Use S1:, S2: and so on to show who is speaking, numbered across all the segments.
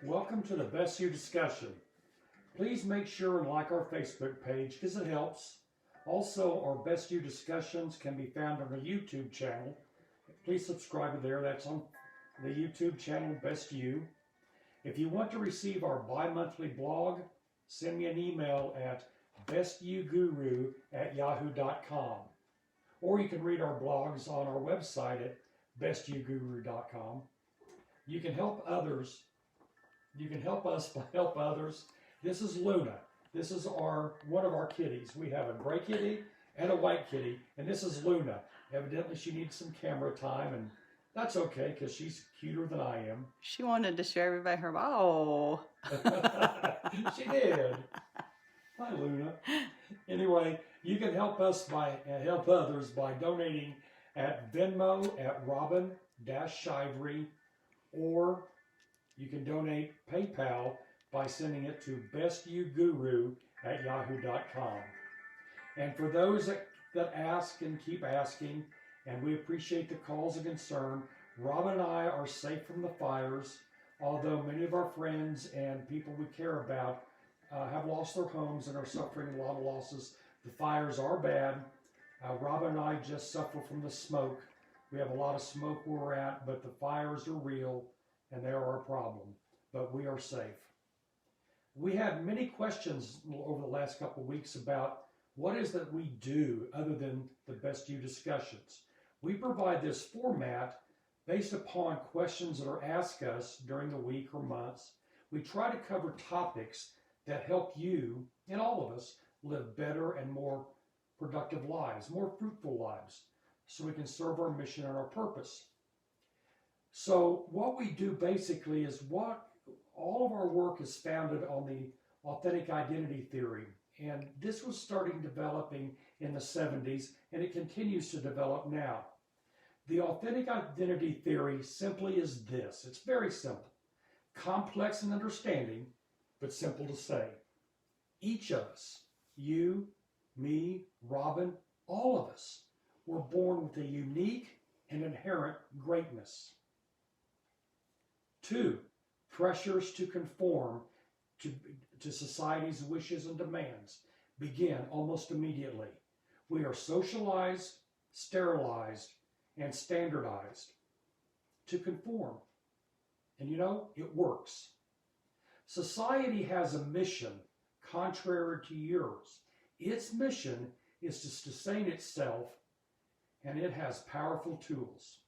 S1: Welcome to the Best You discussion. Please make sure and like our Facebook page because it helps. Also, our Best You discussions can be found on our YouTube channel. Please subscribe to there. That's on the YouTube channel Best You. If you want to receive our bi-monthly blog, send me an email at bestyouguru@yahoo.com. Or you can read our blogs on our website at bestyouguru.com. You can help others. You can help us by help others. This is Luna. This is one of our kitties. We have a gray kitty and a white kitty, and this is Luna. Evidently, she needs some camera time, and that's okay because she's cuter than I am.
S2: She wanted to show everybody her bow.
S1: She did. Hi, Luna. Anyway, you can help us by help others by donating at Venmo at Robin-Shivery, or you can donate PayPal by sending it to bestyouguru@yahoo.com. And for those that ask and keep asking, and we appreciate the calls of concern, Robin and I are safe from the fires, although many of our friends and people we care about have lost their homes and are suffering a lot of losses. The fires are bad. Robin and I just suffer from the smoke. We have a lot of smoke where we're at, but the fires are real and they are a problem. But we are safe. We had many questions over the last couple of weeks about what is that we do other than the Best You discussions. We provide this format based upon questions that are asked us during the week or months. We try to cover topics that help you and all of us live better and more productive lives, more fruitful lives, so we can serve our mission and our purpose. So what we do basically is all of our work is founded on the authentic identity theory. And this was starting developing in the 70s, and it continues to develop now. The authentic identity theory simply is this. It's very simple. Complex in understanding, but simple to say. Each of us, you, me, Robin, all of us, were born with a unique and inherent greatness. 2, pressures to conform to society's wishes and demands begin almost immediately. We are socialized, sterilized, and standardized to conform. And you know, it works. Society has a mission contrary to yours. Its mission is to sustain itself, and it has powerful tools.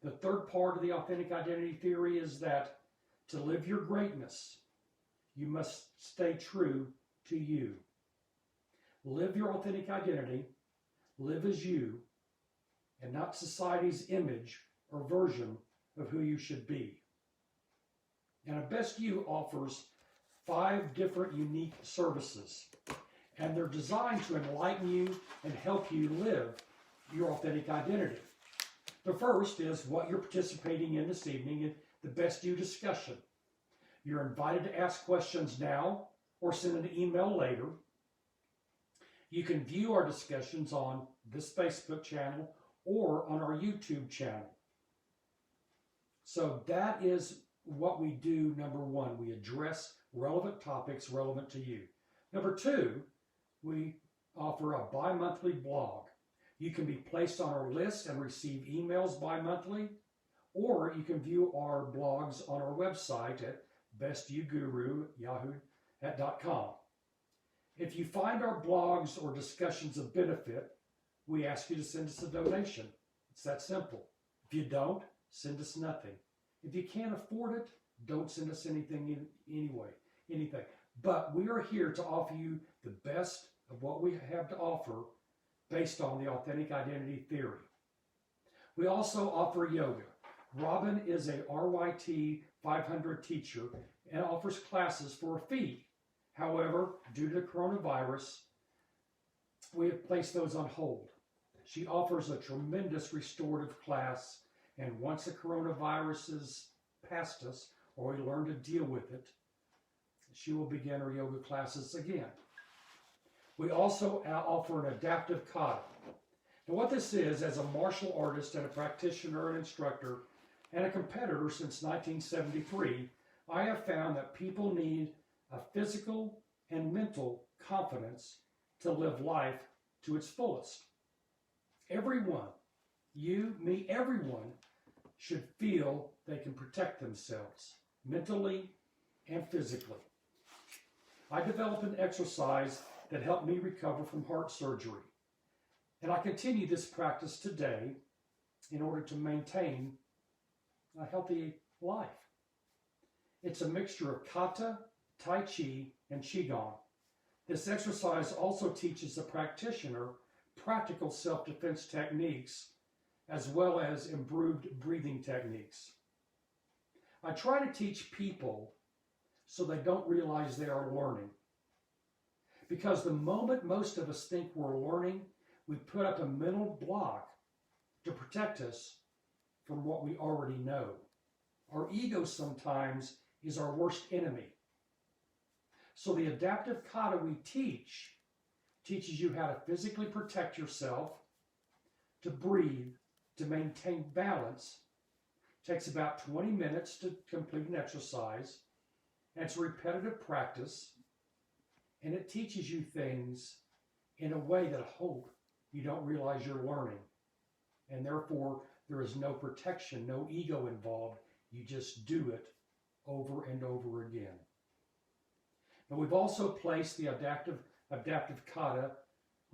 S1: The third part of the authentic identity theory is that to live your greatness, you must stay true to you. Live your authentic identity, live as you, and not society's image or version of who you should be. And a Best You offers 5 different unique services, and they're designed to enlighten you and help you live your authentic identity. The first is what you're participating in this evening in the Best You discussion. You're invited to ask questions now or send an email later. You can view our discussions on this Facebook channel or on our YouTube channel. So that is what we do. Number 1, we address relevant topics relevant to you. Number 2, we offer a bi-monthly blog. You can be placed on our list and receive emails bi-monthly, or you can view our blogs on our website at bestyouguru@yahoo.com. If you find our blogs or discussions of benefit, we ask you to send us a donation. It's that simple. If you don't, send us nothing. If you can't afford it, don't send us anything anything. But we are here to offer you the best of what we have to offer based on the authentic identity theory. We also offer yoga. Robin is a RYT 500 teacher and offers classes for a fee. However, due to coronavirus, we have placed those on hold. She offers a tremendous restorative class, and once the coronavirus is past us, or we learn to deal with it, she will begin her yoga classes again. We also offer an adaptive kata. Now what this is, as a martial artist and a practitioner and instructor and a competitor since 1973, I have found that people need a physical and mental confidence to live life to its fullest. Everyone, you, me, everyone, should feel they can protect themselves mentally and physically. I developed an exercise that helped me recover from heart surgery, and I continue this practice today in order to maintain a healthy life. It's a mixture of kata, tai chi, and qigong. This exercise also teaches the practitioner practical self-defense techniques as well as improved breathing techniques. I try to teach people so they don't realize they are learning. Because the moment most of us think we're learning, we put up a mental block to protect us from what we already know. Our ego sometimes is our worst enemy. So the adaptive kata we teaches you how to physically protect yourself, to breathe, to maintain balance. It takes about 20 minutes to complete an exercise, and it's a repetitive practice, and it teaches you things in a way that I hope you don't realize you're learning. And therefore, there is no protection, no ego involved. You just do it over and over again. Now, we've also placed the adaptive kata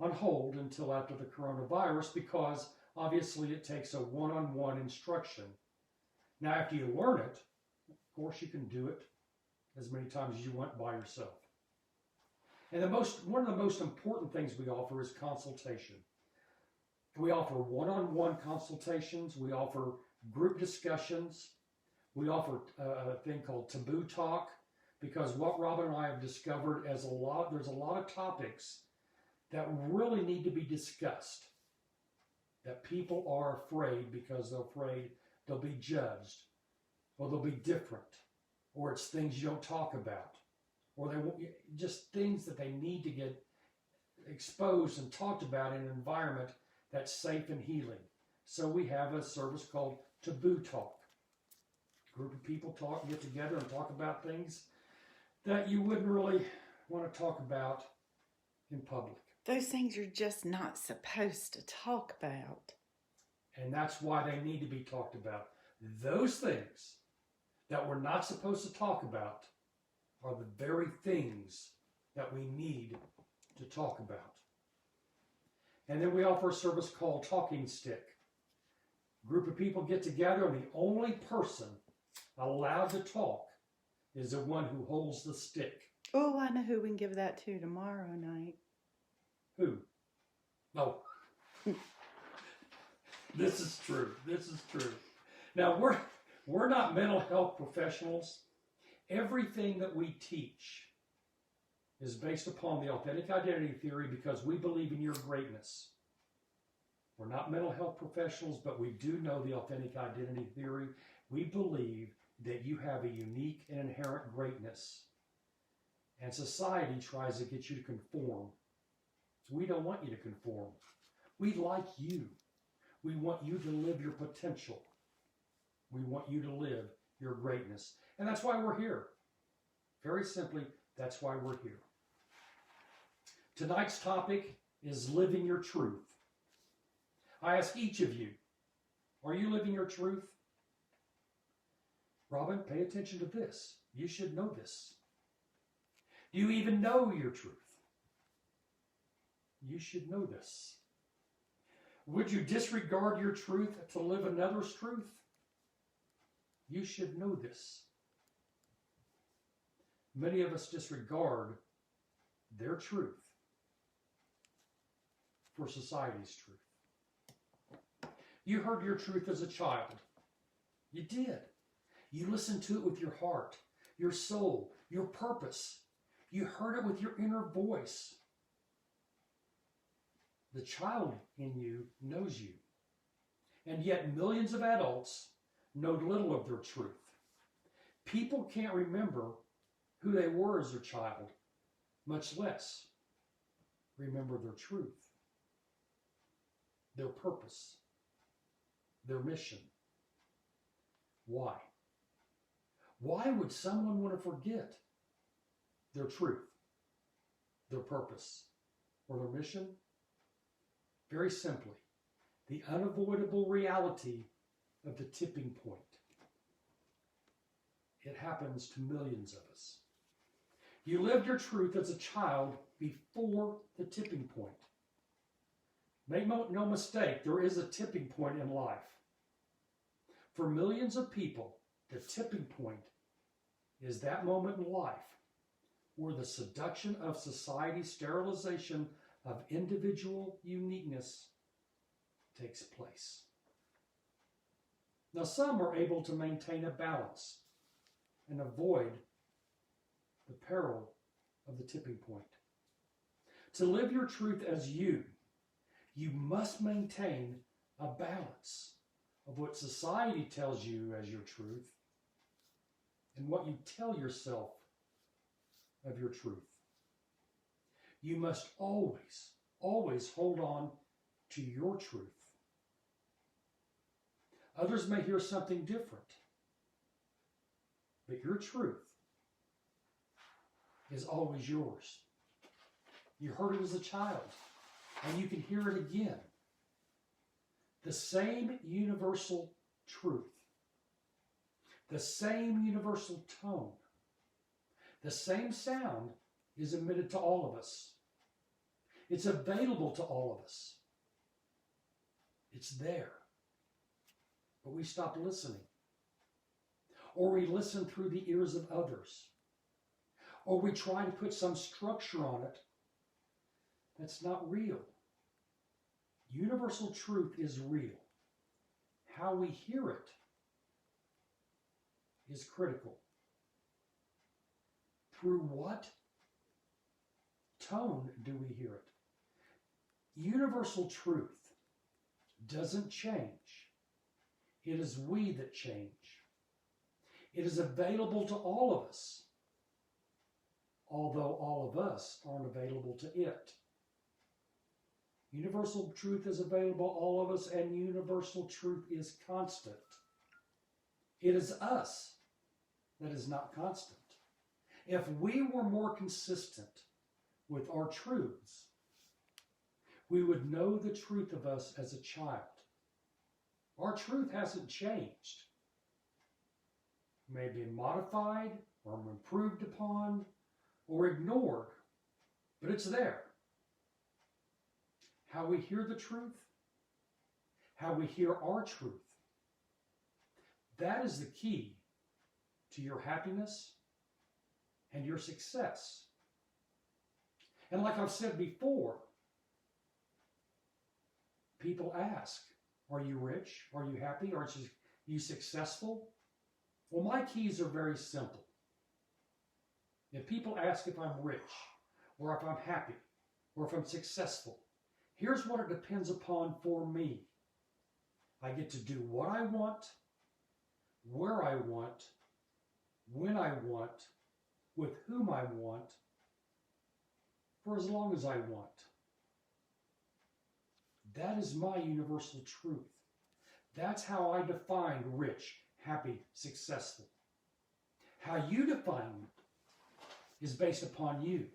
S1: on hold until after the coronavirus because obviously it takes a one-on-one instruction. Now, after you learn it, of course, you can do it as many times as you want by yourself. And one of the most important things we offer is consultation. We offer one-on-one consultations. We offer group discussions. We offer a thing called taboo talk, because what Robin and I have discovered there's a lot of topics that really need to be discussed, that people are afraid because they're afraid they'll be judged, or they'll be different, or it's things you don't talk about, or they won't, just things that they need to get exposed and talked about in an environment that's safe and healing. So we have a service called Taboo Talk. A group of people get together and talk about things that you wouldn't really want to talk about in public.
S2: Those things you're just not supposed to talk about.
S1: And that's why they need to be talked about. Those things that we're not supposed to talk about are the very things that we need to talk about. And then we offer a service called Talking Stick. A group of people get together, and the only person allowed to talk is the one who holds the stick.
S2: Oh, I know who we can give that to tomorrow night.
S1: Who? No. This is true. This is true. Now, we're not mental health professionals. Everything that we teach is based upon the authentic identity theory because we believe in your greatness. We're not mental health professionals, but we do know the authentic identity theory. We believe that you have a unique and inherent greatness. And society tries to get you to conform. We don't want you to conform. We like you. We want you to live your potential. We want you to live your greatness. And that's why we're here. Very simply, that's why we're here. Tonight's topic is living your truth. I ask each of you, are you living your truth? Robin, pay attention to this. You should know this. Do you even know your truth? You should know this. Would you disregard your truth to live another's truth? You should know this. Many of us disregard their truth for society's truth. You heard your truth as a child. You did. You listened to it with your heart, your soul, your purpose. You heard it with your inner voice. The child in you knows you. And yet millions of adults know little of their truth. People can't remember who they were as a child, much less remember their truth, their purpose, their mission. Why? Why would someone want to forget their truth, their purpose, or their mission? Very simply, the unavoidable reality of the tipping point. It happens to millions of us. You lived your truth as a child before the tipping point. Make no mistake, there is a tipping point in life. For millions of people, the tipping point is that moment in life where the seduction of society's sterilization of individual uniqueness takes place. Now, some are able to maintain a balance and avoid the peril of the tipping point. To live your truth as you must maintain a balance of what society tells you as your truth and what you tell yourself of your truth. You must always, always hold on to your truth. Others may hear something different, but your truth is always yours. You heard it as a child, and you can hear it again. The same universal truth, the same universal tone, the same sound is emitted to all of us. It's available to all of us. It's there. But we stop listening. Or we listen through the ears of others. Or we try to put some structure on it that's not real. Universal truth is real. How we hear it is critical. Through what tone do we hear it? Universal truth doesn't change. It is we that change. It is available to all of us, although all of us aren't available to it. Universal truth is available to all of us, and universal truth is constant. It is us that is not constant. If we were more consistent with our truths, we would know the truth of us as a child. Our truth hasn't changed. It may be modified or improved upon or ignored, but it's there. How we hear the truth, how we hear our truth, that is the key to your happiness and your success. And like I've said before, people ask, are you rich? Are you happy? Are you successful? Well, my keys are very simple. If people ask if I'm rich, or if I'm happy, or if I'm successful, here's what it depends upon for me. I get to do what I want, where I want, when I want, with whom I want, for as long as I want. That is my universal truth. That's how I define rich, happy, successful. How you define it is based upon you.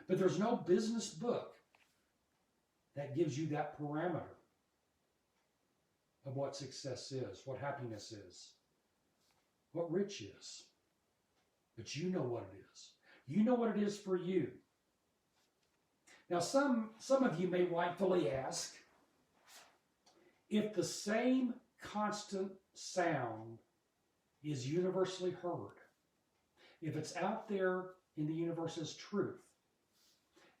S1: But there's no business book that gives you that parameter of what success is, what happiness is, what rich is. But you know what it is. You know what it is for you. Now, some of you may rightfully ask, if the same constant sound is universally heard, if it's out there in the universe as truth,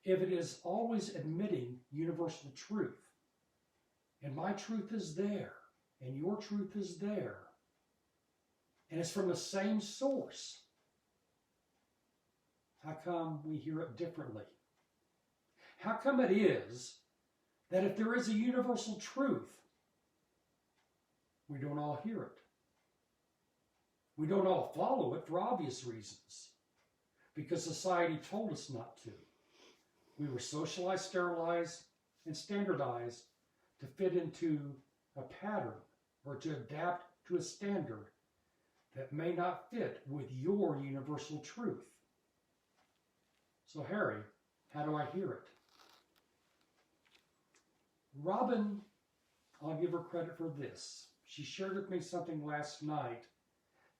S1: if it is always admitting universal truth, and my truth is there, and your truth is there, and it's from the same source, how come we hear it differently? How come it is that if there is a universal truth, we don't all hear it? We don't all follow it for obvious reasons, because society told us not to. We were socialized, sterilized, and standardized to fit into a pattern or to adapt to a standard that may not fit with your universal truth. So, Harry, how do I hear it? Robin, I'll give her credit for this. She shared with me something last night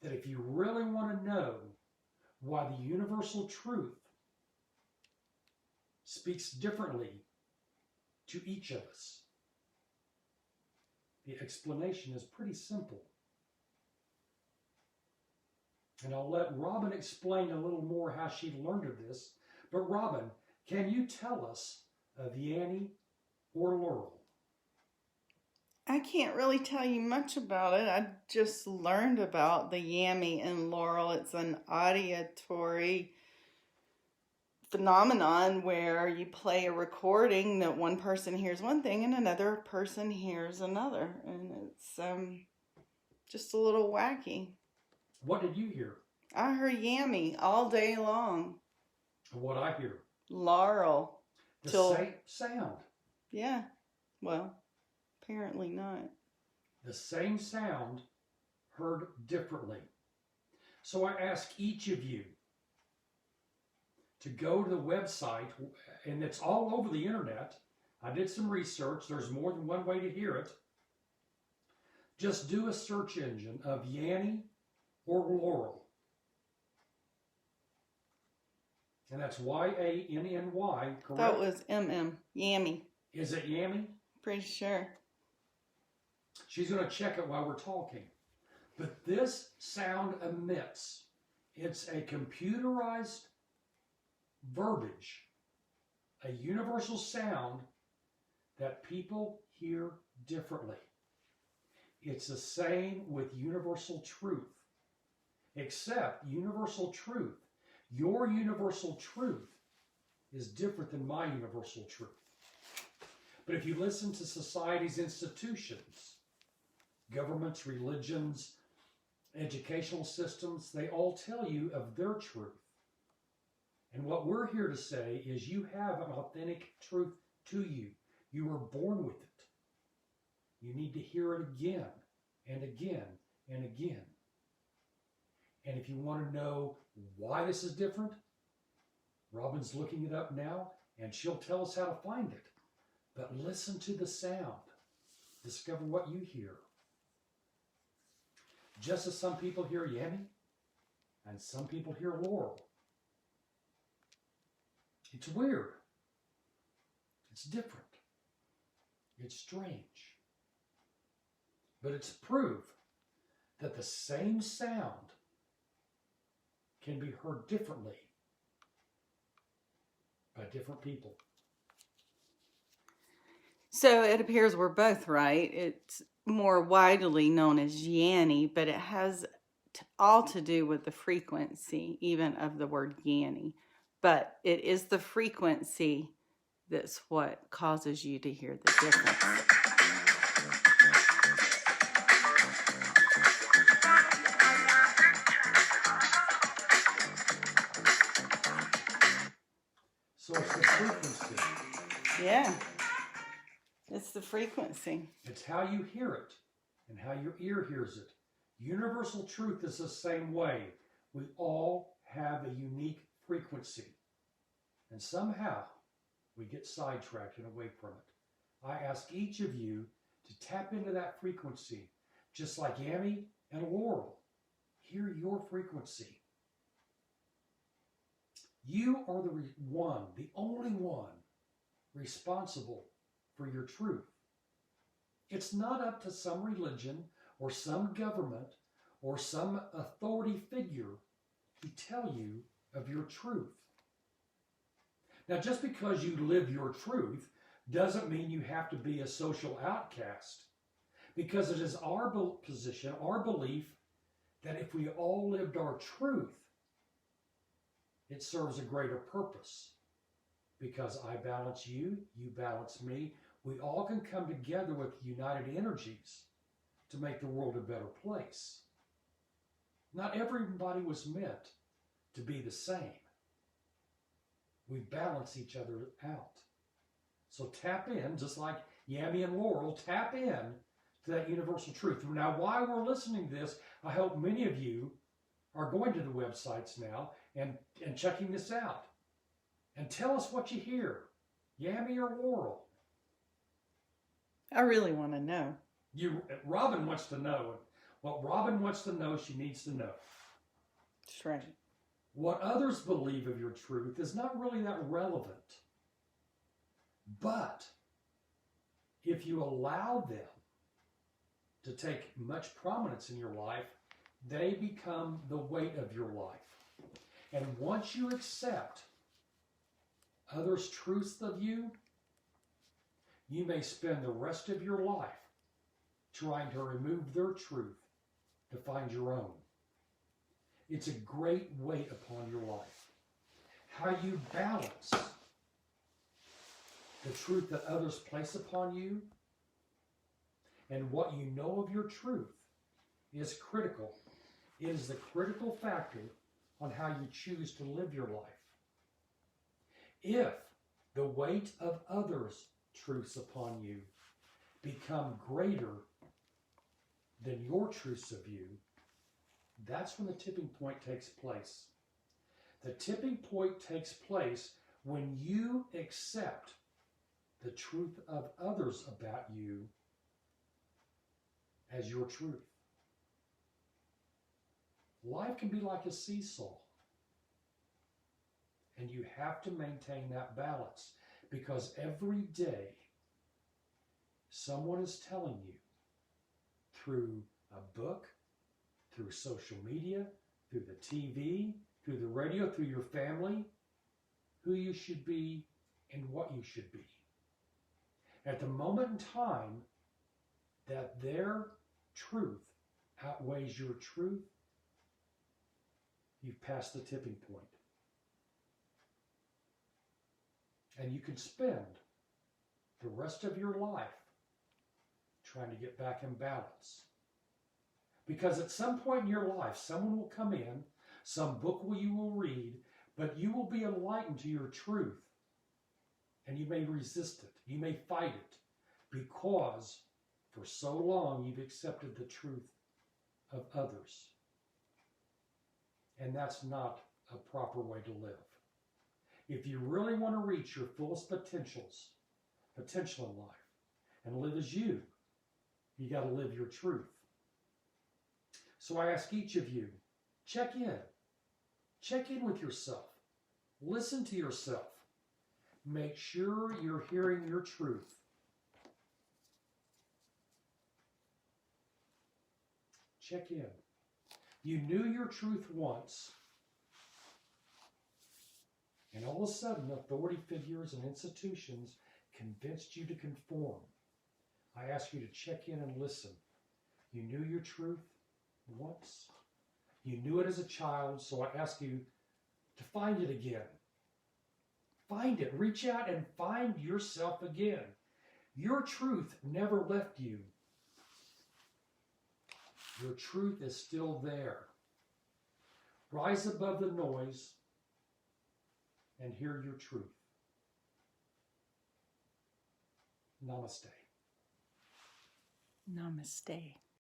S1: that if you really want to know why the universal truth speaks differently to each of us, the explanation is pretty simple. And I'll let Robin explain a little more how she learned of this. But Robin, can you tell us of Yanny or Laurel?
S2: I can't really tell you much about it. I just learned about the Yammy and Laurel. It's an auditory phenomenon where you play a recording that one person hears one thing and another person hears another. And it's just a little wacky.
S1: What did you hear?
S2: I heard Yammy all day long.
S1: What I hear?
S2: Laurel.
S1: The same sound.
S2: Yeah. Well, apparently not.
S1: The same sound heard differently. So I ask each of you to go to the website, and it's all over the internet. I did some research. There's more than one way to hear it. Just do a search engine of Yanny or Laurel. And that's Y-A-N-N-Y, correct?
S2: That was M-M. Yammy.
S1: Is it Yammy?
S2: Pretty sure.
S1: She's going to check it while we're talking. But this sound emits. It's a computerized verbiage, a universal sound that people hear differently. It's the same with universal truth, except universal truth. Your universal truth is different than my universal truth. But if you listen to society's institutions, governments, religions, educational systems, they all tell you of their truth. And what we're here to say is you have an authentic truth to you. You were born with it. You need to hear it again and again and again. And if you want to know why this is different, Robin's looking it up now, and she'll tell us how to find it. But listen to the sound. Discover what you hear. Just as some people hear Yanny, and some people hear Laurel. It's weird. It's different. It's strange. But it's proof that the same sound can be heard differently by different people.
S2: So it appears we're both right. It's more widely known as Yanny, but it has all to do with the frequency, even of the word Yanny. But it is the frequency that's what causes you to hear the difference.
S1: So it's the frequency.
S2: Yeah. It's the frequency.
S1: It's how you hear it and how your ear hears it. Universal truth is the same way. We all have a unique frequency. And somehow we get sidetracked and away from it. I ask each of you to tap into that frequency, just like Yanny and Laurel. Hear your frequency. You are the only one responsible for your truth. It's not up to some religion or some government or some authority figure to tell you of your truth. Now, just because you live your truth doesn't mean you have to be a social outcast, because it is our position, our belief, that if we all lived our truth, it serves a greater purpose. Because I balance you, you balance me, we all can come together with united energies to make the world a better place. Not everybody was meant to be the same. We balance each other out. So tap in, just like Yammy and Laurel, tap in to that universal truth. Now, while we're listening to this, I hope many of you are going to the websites now and checking this out. And tell us what you hear, Yammy or Laurel.
S2: I really want to know.
S1: Robin wants to know. What Robin wants to know, she needs to know.
S2: That's right.
S1: What others believe of your truth is not really that relevant. But if you allow them to take much prominence in your life, they become the weight of your life. And once you accept others' truths of you, you may spend the rest of your life trying to remove their truth to find your own. It's a great weight upon your life. How you balance the truth that others place upon you and what you know of your truth is critical. It is the critical factor on how you choose to live your life. If the weight of others' truths upon you become greater than your truths of you, that's when the tipping point takes place. The tipping point takes place when you accept the truth of others about you as your truth. Life can be like a seesaw. And you have to maintain that balance because every day someone is telling you through a book, through social media, through the TV, through the radio, through your family, who you should be and what you should be. At the moment in time that their truth outweighs your truth, you've passed the tipping point. And you can spend the rest of your life trying to get back in balance. Because at some point in your life, someone will come in, some book you will read, but you will be enlightened to your truth. And you may resist it. You may fight it because for so long you've accepted the truth of others. And that's not a proper way to live. If you really want to reach your fullest potential in life, and live as you got to live your truth. So I ask each of you, check in. Check in with yourself. Listen to yourself. Make sure you're hearing your truth. Check in. You knew your truth once, and all of a sudden, authority figures and institutions convinced you to conform. I ask you to check in and listen. You knew your truth once. You knew it as a child, so I ask you to find it again. Find it. Reach out and find yourself again. Your truth never left you. Your truth is still there. Rise above the noise and hear your truth. Namaste.
S2: Namaste.